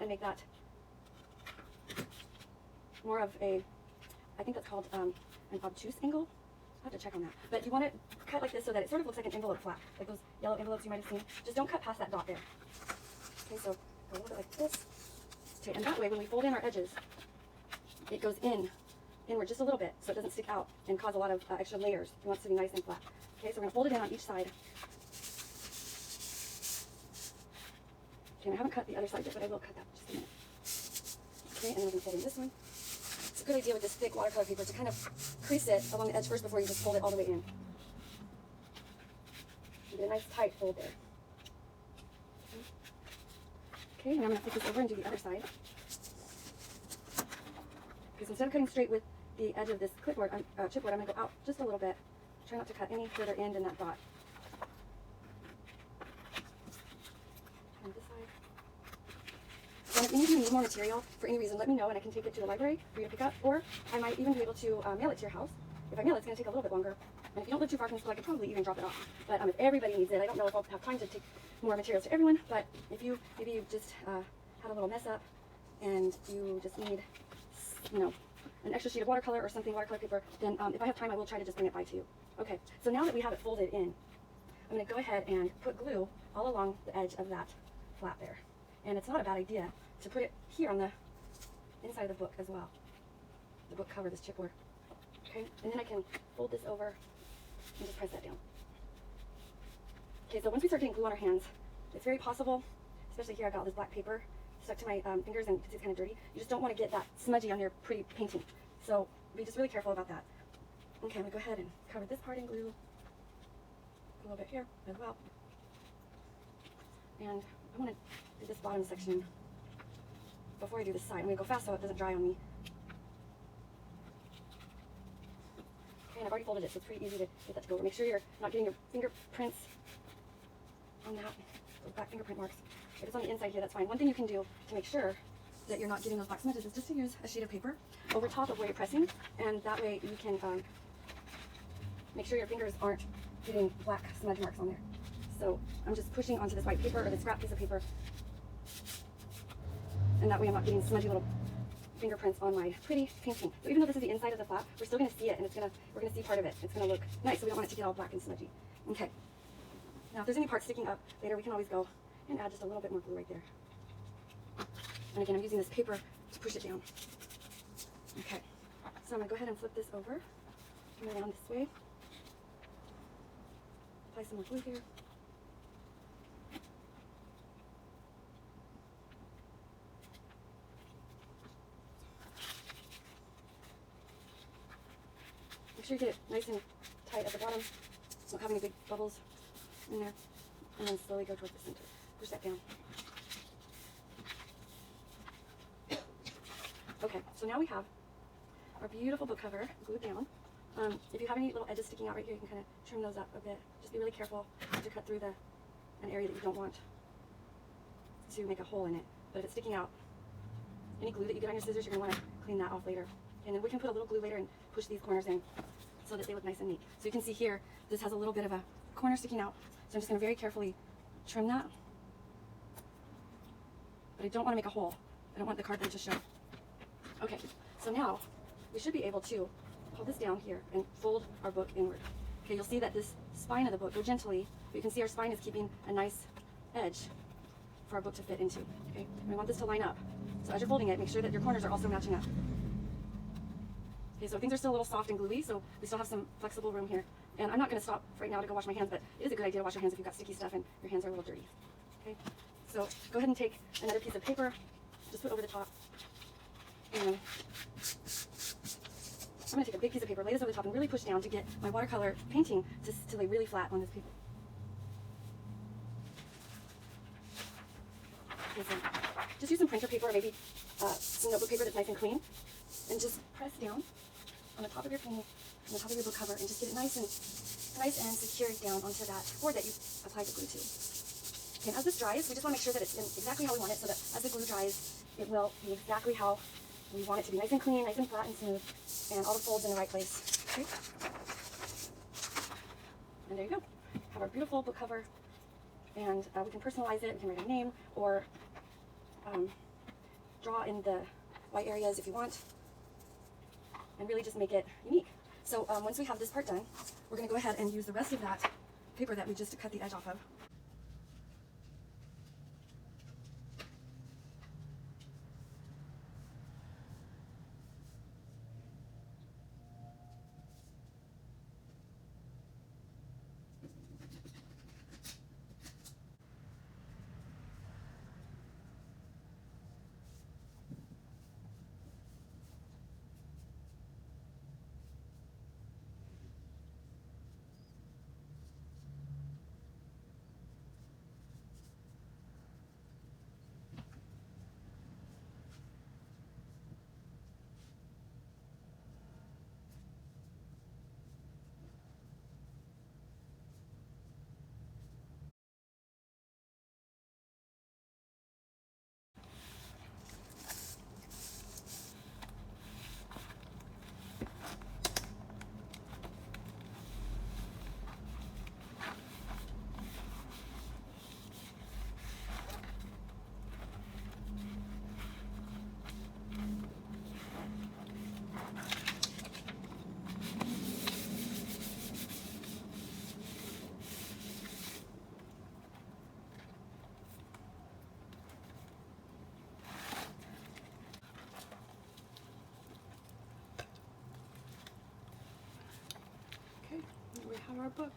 And make that more of a, I think that's called an obtuse angle. I have to check on that. But you want it cut like this so that it sort of looks like an envelope flap, like those yellow envelopes you might have seen. Just don't cut past that dot there. Okay, so go a little bit like this. Okay, and that way when we fold in our edges, it goes inward just a little bit so it doesn't stick out and cause a lot of extra layers. You want it to be nice and flat. Okay, so we're going to fold it in on each side. Okay, and I haven't cut the other side yet, but I will cut that in just a minute. Okay, and then we're going to fold in this one. It's a good idea with this thick watercolor paper to kind of crease it along the edge first before you just fold it all the way in. You get a nice tight fold there. Okay, and I'm going to flip this over and do the other side. Because instead of cutting straight with the edge of this chipboard, I'm going to go out just a little bit. Try not to cut any further in than that dot. And this side. And if any of you need more material for any reason, let me know and I can take it to the library for you to pick up. Or I might even be able to mail it to your house. If I mail it, it's going to take a little bit longer. And if you don't live too far from the school, I could probably even drop it off. But if everybody needs it, I don't know if I'll have time to take more materials to everyone. But if you, maybe you just had a little mess up and you just need, you know, an extra sheet of watercolor or something, watercolor paper, then if I have time, I will try to just bring it by to you. Okay, so now that we have it folded in, I'm going to go ahead and put glue all along the edge of that flap there. And it's not a bad idea to put it here on the inside of the book as well. The book cover, this chipboard. Okay, and then I can fold this over and just press that down. Okay, so once we start getting glue on our hands, it's very possible, especially here I've got all this black paper stuck to my fingers and it's kind of dirty. You just don't want to get that smudgy on your pretty painting. So be just really careful about that. Okay, I'm going to go ahead and cover this part in glue. A little bit here as well. And I want to do this bottom section before I do this side. I'm going to go fast so it doesn't dry on me. Okay, and I've already folded it, so it's pretty easy to get that to go over. Make sure you're not getting your fingerprints on that, those black fingerprint marks. If it's on the inside here, that's fine. One thing you can do to make sure that you're not getting those black smudges is just to use a sheet of paper over top of where you're pressing, and that way you can make sure your fingers aren't getting black smudge marks on there. So I'm just pushing onto this white paper or this scrap piece of paper, and that way I'm not getting smudgy little fingerprints on my pretty painting. So even though this is the inside of the flap, we're still going to see it, and we're going to see part of it. It's going to look nice, so we don't want it to get all black and smudgy. Okay. Now if there's any parts sticking up later, we can always go and add just a little bit more glue right there. And again, I'm using this paper to push it down. Okay. So I'm going to go ahead and flip this over, come around this way. Apply some more glue here. Make sure you get it nice and tight at the bottom. Don't have any big bubbles in there. And then slowly go towards the center. Push that down. Okay, so now we have our beautiful book cover glued down. If you have any little edges sticking out right here, you can kind of trim those up a bit. Just be really careful not to cut through an area that you don't want to make a hole in it. But if it's sticking out, any glue that you get on your scissors, you're going to want to clean that off later. And then we can put a little glue later and push these corners in so that they look nice and neat. So you can see here, this has a little bit of a corner sticking out. So I'm just going to very carefully trim that. But I don't want to make a hole. I don't want the cardboard to show. Okay, so now we should be able to hold this down here and fold our book inward. Okay, you'll see that this spine of the book, go gently, but you can see our spine is keeping a nice edge for our book to fit into. Okay, and we want this to line up. So as you're folding it, make sure that your corners are also matching up. Okay, so things are still a little soft and gluey, so we still have some flexible room here. And I'm not going to stop right now to go wash my hands, but it is a good idea to wash your hands if you've got sticky stuff and your hands are a little dirty. Okay, so go ahead and take another piece of paper, just put over the top. And I'm going to take a big piece of paper, lay this over the top, and really push down to get my watercolor painting to lay really flat on this paper. Just use some printer paper or maybe some notebook paper that's nice and clean, and just press down on the top of your painting, on the top of your book cover, and just get it nice and secured down onto that board that you applied the glue to. Okay, and as this dries, we just want to make sure that it's in exactly how we want it, so that as the glue dries, it will be exactly how we want it to be, nice and clean, nice and flat and smooth, and all the folds in the right place. Okay? And there you go. Have our beautiful book cover, and we can personalize it. We can write a name or draw in the white areas if you want, and really just make it unique. So once we have this part done, we're going to go ahead and use the rest of that paper that we just cut the edge off of. Okay, we have our book.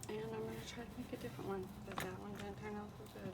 And I'm going to try to make a different one, but that one didn't turn out so good.